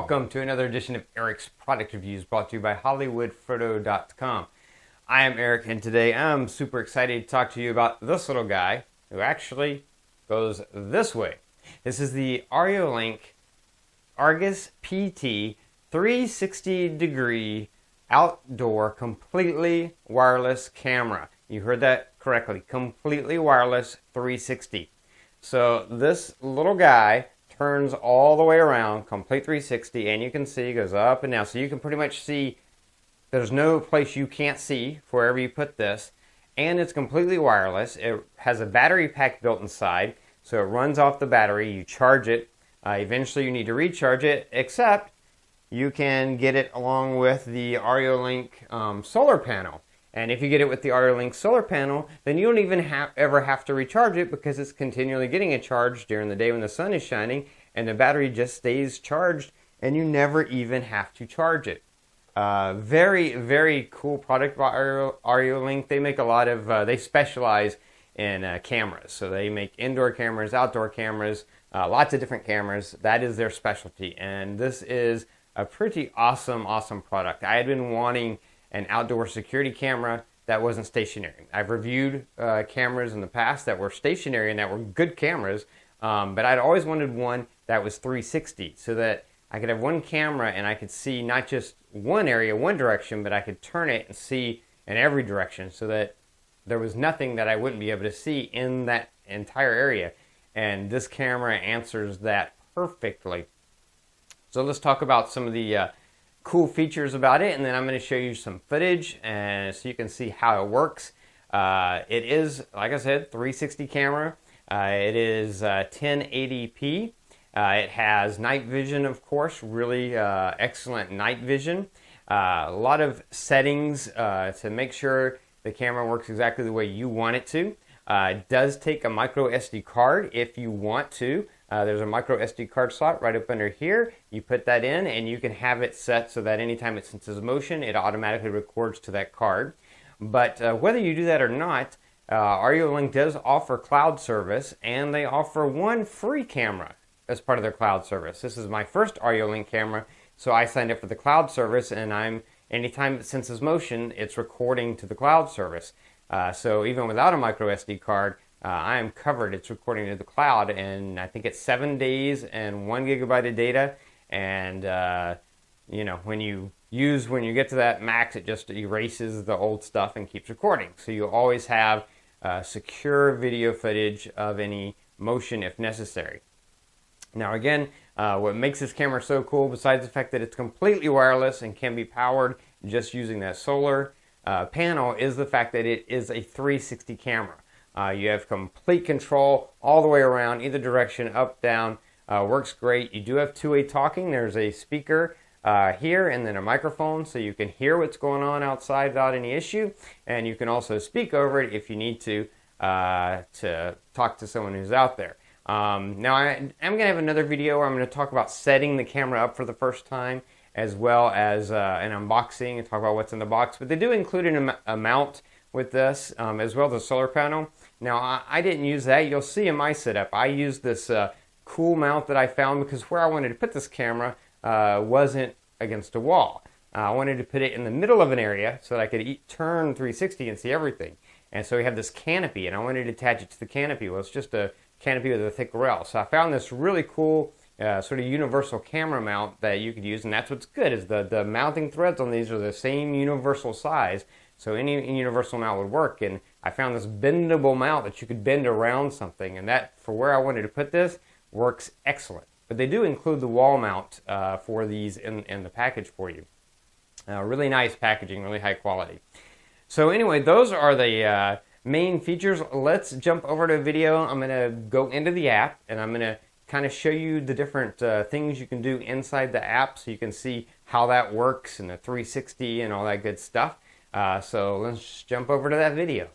welcome to another edition of Eric's Product Reviews brought to you by hollywoodfrodo.com. I am Eric, and today I'm super excited to talk to you about this little guy who actually goes this way. This is the Reolink Argus PT 360-degree outdoor completely wireless camera. You heard that correctly, completely wireless 360. So this little guy turns all the way around, complete 360, and you can see it goes up and down. So you can pretty much see there's no place you can't see wherever you put this. And it's completely wireless. It has a battery pack built inside, so it runs off the battery. You charge it. Eventually you need to recharge it, except you can get it along with the Reolink solar panel. And if you get it with the Reolink solar panel, then you don't even ever have to recharge it because it's continually getting a charge during the day when the sun is shining, and the battery just stays charged, and you never even have to charge it. Very, very cool product by Reolink. They make a lot of, they specialize in cameras. So they make indoor cameras, outdoor cameras, lots of different cameras. That is their specialty. And this is a pretty awesome product. I had been wanting an outdoor security camera that wasn't stationary. I've reviewed cameras in the past that were stationary and that were good cameras, but I'd always wanted one that was 360 so that I could have one camera and I could see not just one area, one direction, but I could turn it and see in every direction so that there was nothing that I wouldn't be able to see in that entire area. And this camera answers that perfectly. So let's talk about some of the cool features about it, and then I'm going to show you some footage and so you can see how it works. It is, like I said, 360 camera. It is 1080p. It has night vision, of course, really excellent night vision. A lot of settings to make sure the camera works exactly the way you want it to. It does take a microSD card if you want to. There's a microSD card slot right up under here. You put that in and you can have it set so that anytime it senses motion, it automatically records to that card. But whether you do that or not, Reolink does offer cloud service, and they offer one free camera as part of their cloud service. This is my first Reolink camera, so I signed up for the cloud service, and anytime it senses motion, it's recording to the cloud service. So even without a microSD card, I am covered. It's recording to the cloud, and I think it's 7 days and 1 gigabyte of data. And you know, when you get to that max, it just erases the old stuff and keeps recording. So you always have secure video footage of any motion if necessary. Now again, what makes this camera so cool, besides the fact that it's completely wireless and can be powered just using that solar panel, is the fact that it is a 360 camera. You have complete control all the way around, either direction, up, down. Works great. You do have two-way talking. There's a speaker here and then a microphone, so you can hear what's going on outside without any issue. And you can also speak over it if you need to talk to someone who's out there. Now I'm going to have another video where I'm going to talk about setting the camera up for the first time, as well as an unboxing and talk about what's in the box. But they do include a mount with this, as well as a solar panel. Now, I didn't use that. You'll see in my setup, I used this cool mount that I found because where I wanted to put this camera wasn't against a wall. I wanted to put it in the middle of an area so that I could turn 360 and see everything. And so we have this canopy, and I wanted to attach it to the canopy. Well, it's just a canopy with a thick rail. So I found this really cool sort of universal camera mount that you could use, and that's what's good, is the mounting threads on these are the same universal size. So any universal mount would work, and I found this bendable mount that you could bend around something, and that, for where I wanted to put this, works excellent. But they do include the wall mount for these in the package for you. Really nice packaging, really high quality. So anyway, those are the main features. Let's jump over to a video. I'm going to go into the app, and I'm going to kind of show you the different things you can do inside the app so you can see how that works and the 360 and all that good stuff. So let's jump over to that video.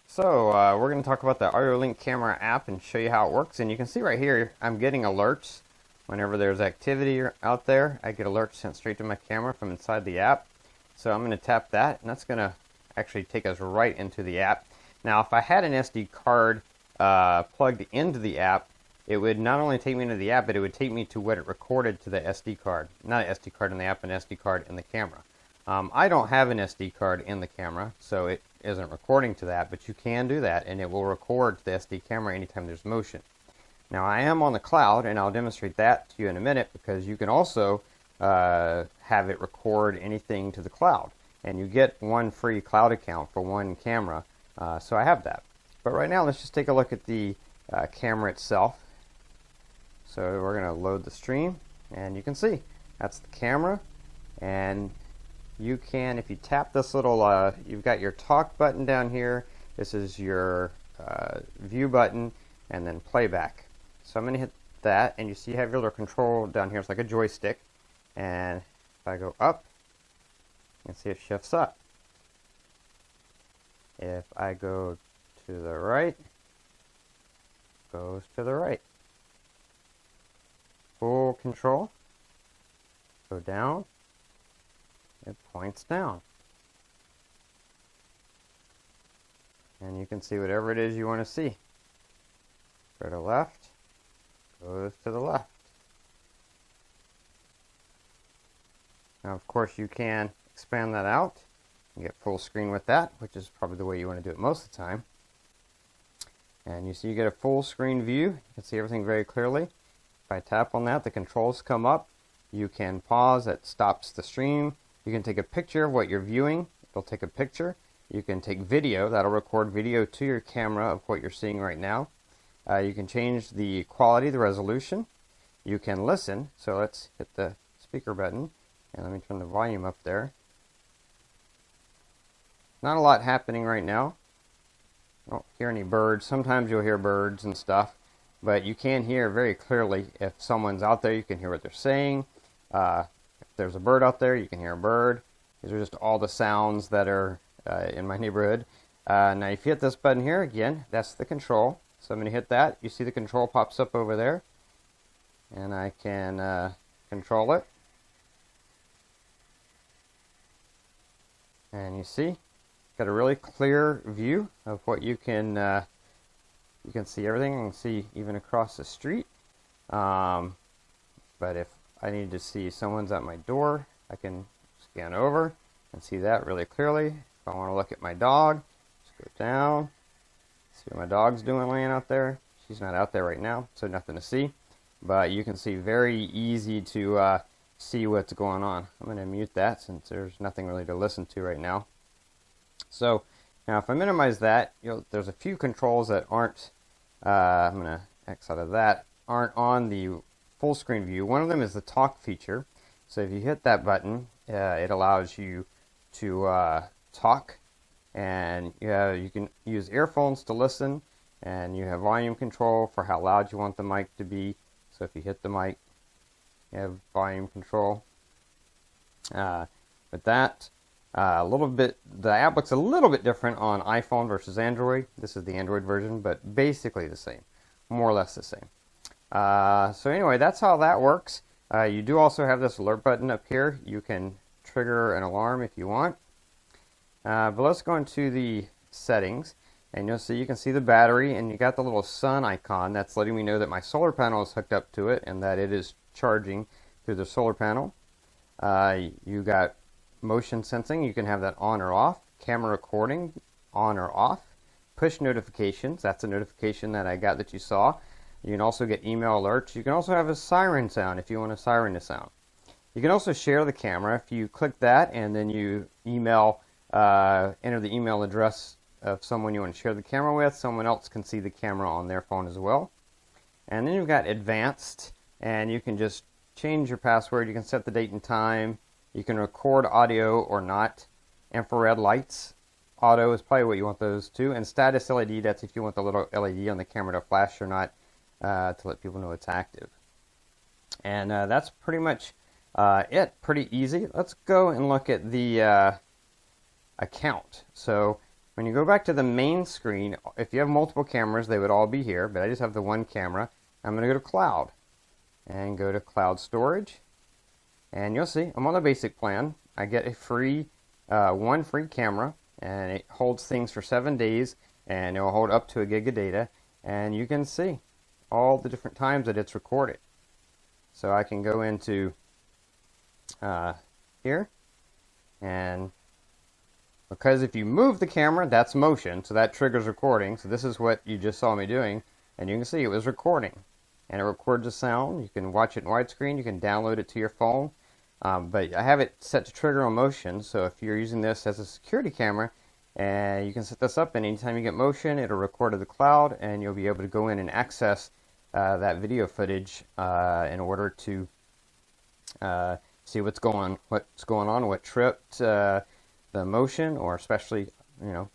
So we're going to talk about the Reolink camera app and show you how it works. And you can see right here, I'm getting alerts whenever there's activity out there. I get alerts sent straight to my camera from inside the app. So I'm going to tap that, and that's going to actually take us right into the app. Now, if I had an SD card plugged into the app, it would not only take me to the app, but it would take me to what it recorded to the SD card. Not an SD card in the app, an SD card in the camera. I don't have an SD card in the camera, so it isn't recording to that, but you can do that, and it will record to the SD camera anytime there's motion. Now, I am on the cloud, and I'll demonstrate that to you in a minute, because you can also have it record anything to the cloud. And you get one free cloud account for one camera, so I have that. But right now, let's just take a look at the camera itself. So we're going to load the stream, and you can see that's the camera. And you can, if you tap this little, you've got your talk button down here. This is your view button, and then playback. So I'm going to hit that, and you see you have your little control down here. It's like a joystick. And if I go up, you can see it shifts up. If I go to the right, it goes to the right. Full control. Go down. It points down. And you can see whatever it is you want to see. Go to left, goes to the left. Now, of course, you can expand that out and get full screen with that, which is probably the way you want to do it most of the time. And you see you get a full screen view. You can see everything very clearly. If I tap on that, the controls come up. You can pause. That stops the stream. You can take a picture of what you're viewing. It'll take a picture. You can take video. That'll record video to your camera of what you're seeing right now. You can change the quality, the resolution. You can listen. So let's hit the speaker button. And let me turn the volume up there. Not a lot happening right now. I don't hear any birds. Sometimes you'll hear birds and stuff. But you can hear very clearly if someone's out there. You can hear what they're saying. If there's a bird out there, you can hear a bird. These are just all the sounds that are in my neighborhood. Now if you hit this button here, again, that's the control. So I'm going to hit that. You see the control pops up over there. And I can control it. And you see, got a really clear view of what you can see everything. You can see even across the street. But if I need to see someone's at my door, I can scan over and see that really clearly. If I want to look at my dog, just go down, see what my dog's doing laying out there. She's not out there right now, so nothing to see. But you can see very easy to see what's going on. I'm going to mute that since there's nothing really to listen to right now. So now if I minimize that, there's a few controls that aren't, I'm going to X out of that, aren't on the full screen view. One of them is the talk feature. So if you hit that button, it allows you to talk, and you can use earphones to listen, and you have volume control for how loud you want the mic to be. So if you hit the mic, you have volume control. With that, the app looks a little bit different on iPhone versus Android. This is the Android version, but basically the same, more or less the same. So anyway, that's how that works. You do also have this alert button up here. You can trigger an alarm if you want. But let's go into the settings, and you'll see you can see the battery, and you got the little sun icon that's letting me know that my solar panel is hooked up to it and that it is charging through the solar panel. You got motion sensing. You can have that on or off. Camera recording, on or off. Push notifications. That's a notification that I got that you saw. You can also get email alerts. You can also have a siren sound if you want a siren to sound. You can also share the camera. If you click that and then you email, enter the email address of someone you want to share the camera with, someone else can see the camera on their phone as well. And then you've got advanced, and you can just change your password. You can set the date and time. You can record audio or not. Infrared lights. Auto is probably what you want those to. And status LED, that's if you want the little LED on the camera to flash or not, to let people know it's active. And that's pretty much it. Pretty easy. Let's go and look at the account. So when you go back to the main screen, if you have multiple cameras, they would all be here, but I just have the one camera. I'm going to go to cloud and go to cloud storage, and you'll see I'm on the basic plan. I get a free one free camera, and it holds things for 7 days, and it will hold up to 1 gig of data. And you can see all the different times that it's recorded. So I can go into here, and because if you move the camera, that's motion, so that triggers recording. So this is what you just saw me doing, and you can see it was recording. And it records the sound. You can watch it in widescreen, you can download it to your phone. But I have it set to trigger on motion, so if you're using this as a security camera, and you can set this up, and anytime you get motion, it'll record to the cloud, and you'll be able to go in and access that video footage in order to see what's going on, what tripped the motion, or especially,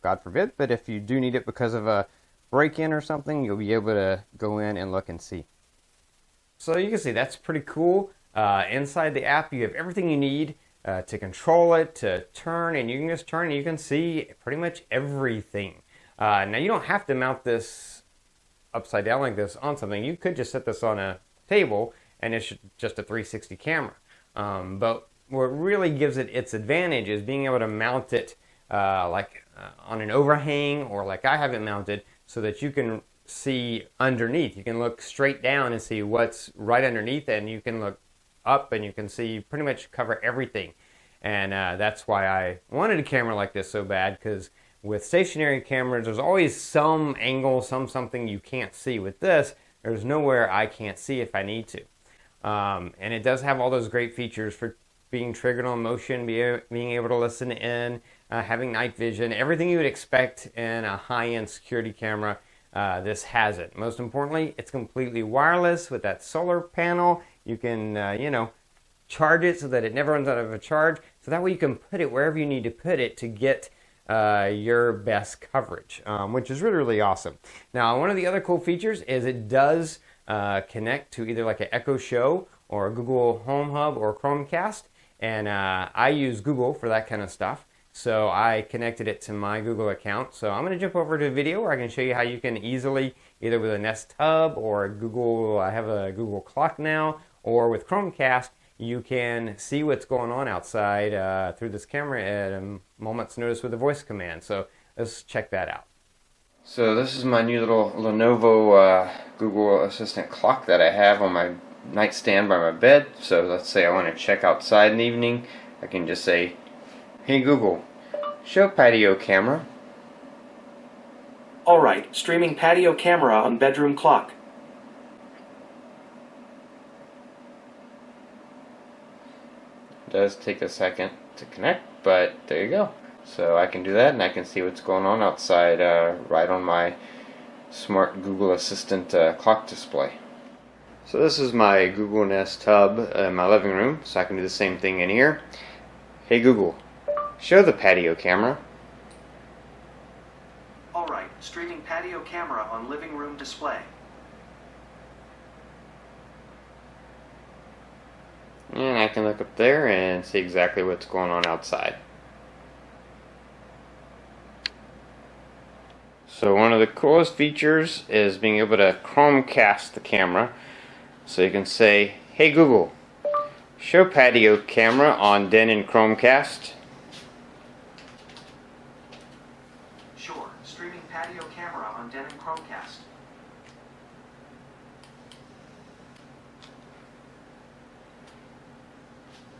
God forbid, but if you do need it because of a break-in or something, you'll be able to go in and look and see. So you can see that's pretty cool. Inside the app, you have everything you need to control it, to turn, and you can just turn and you can see pretty much everything. Now you don't have to mount this upside down like this on something. You could just set this on a table and it's just a 360 camera. But what really gives it its advantage is being able to mount it on an overhang, or like I have it mounted, so that you can see underneath. You can look straight down and see what's right underneath, and you can look up and you can see pretty much cover everything. And that's why I wanted a camera like this so bad, because with stationary cameras there's always some angle, something you can't see. With this, there's nowhere I can't see if I need to. And it does have all those great features for being triggered on motion, being able to listen in, having night vision, everything you would expect in a high-end security camera. This has it. Most importantly, it's completely wireless with that solar panel. You can, charge it so that it never runs out of a charge. So that way you can put it wherever you need to put it to get your best coverage, which is really, really awesome. Now, one of the other cool features is it does connect to either like an Echo Show or a Google Home Hub or Chromecast. And I use Google for that kind of stuff. So I connected it to my Google account. So I'm going to jump over to a video where I can show you how you can easily, either with a Nest Hub or a Google, I have a Google clock now, or with Chromecast, you can see what's going on outside through this camera at a moment's notice with a voice command. So let's check that out. So this is my new little Lenovo Google Assistant clock that I have on my nightstand by my bed. So let's say I want to check outside in the evening. I can just say, "Hey Google, show patio camera." Alright, streaming patio camera on bedroom clock. It does take a second to connect, but there you go. So I can do that, and I can see what's going on outside right on my smart Google Assistant clock display. So this is my Google Nest Hub in my living room, so I can do the same thing in here. "Hey Google, show the patio camera." Alright, streaming patio camera on living room display. And I can look up there and see exactly what's going on outside. So one of the coolest features is being able to Chromecast the camera. So you can say, "Hey Google, show patio camera on den and Chromecast." Sure, streaming patio camera on den and Chromecast.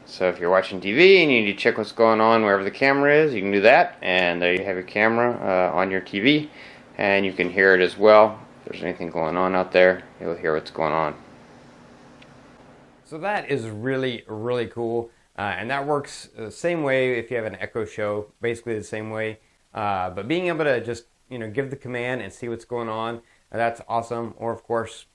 So if you're watching TV and you need to check what's going on wherever the camera is, you can do that, and there you have your camera on your TV, and you can hear it as well. If there's anything going on out there, you'll hear what's going on. So that is really, really cool, and that works the same way if you have an Echo Show, basically the same way. But being able to just give the command and see what's going on, that's awesome. Or of course,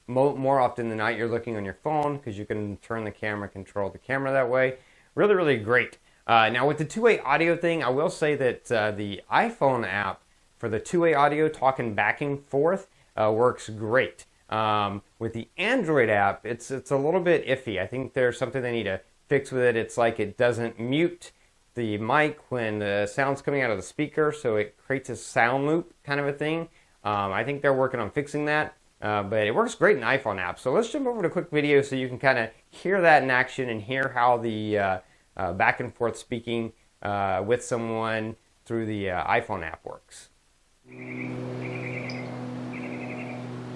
more often than not, you're looking on your phone because you can turn the camera, control the camera that way. Really, really great. Now with the two-way audio thing, I will say that the iPhone app for the two-way audio, talking back and forth, works great. With the Android app, it's a little bit iffy. I think there's something they need to fix with it. It's like it doesn't mute the mic when the sound's coming out of the speaker, so it creates a sound loop kind of a thing. I think they're working on fixing that. But it works great in iPhone apps. So let's jump over to a quick video so you can kind of hear that in action and hear how the back and forth speaking with someone through the iPhone app works.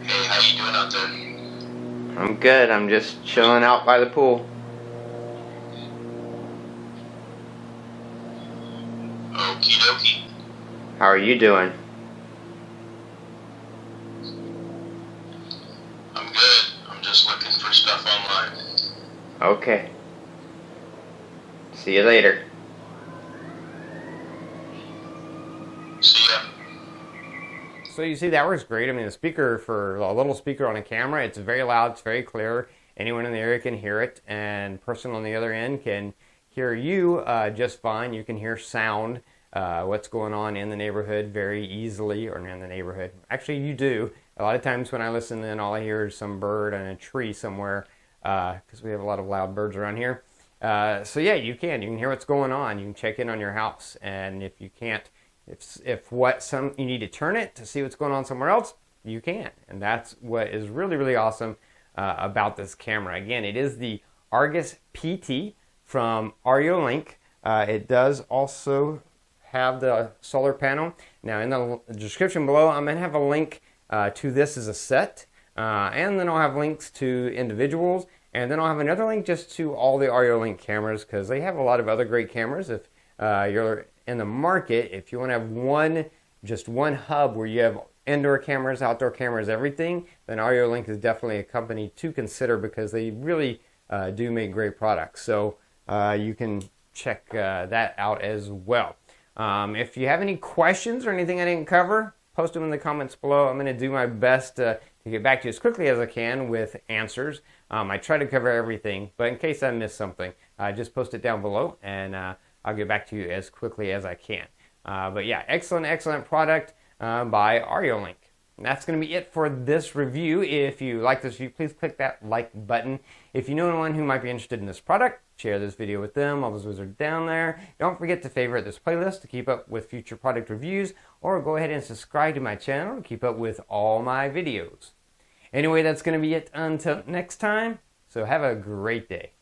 Hey, you doing out there? I'm good. I'm just chilling out by the pool. Okie dokie. How are you doing? I'm good. I'm just looking for stuff online. Okay. See you later. See ya. So you see, that works great. I mean, the speaker, for a little speaker on a camera, it's very loud, it's very clear. Anyone in the area can hear it, and person on the other end can hear you just fine. You can hear sound, what's going on in the neighborhood very easily, or in the neighborhood. Actually, you do. A lot of times when I listen in, all I hear is some bird and a tree somewhere, because we have a lot of loud birds around here. So yeah, you can hear what's going on. You can check in on your house, and if you can't, if you need to turn it to see what's going on somewhere else, you can. And that's what is really, really awesome about this camera. Again, it is the Argus PT from Reolink. It does also have the solar panel. Now in the description below, I'm going to have a link to this as a set, and then I'll have links to individuals, and then I'll have another link just to all the Reolink cameras, because they have a lot of other great cameras. If you're in the market, if you want to have just one hub where you have indoor cameras, outdoor cameras, everything, then Reolink is definitely a company to consider, because they really do make great products. So you can check that out as well. If you have any questions or anything I didn't cover, post them in the comments below. I'm going to do my best to get back to you as quickly as I can with answers. I try to cover everything, but in case I miss something, just post it down below, and I'll get back to you as quickly as I can. But yeah, excellent product by Reolink. And that's going to be it for this review. If you like this review, please click that like button. If you know anyone who might be interested in this product, share this video with them. All those videos are down there. Don't forget to favorite this playlist to keep up with future product reviews, or go ahead and subscribe to my channel to keep up with all my videos. Anyway, that's going to be it until next time. So have a great day.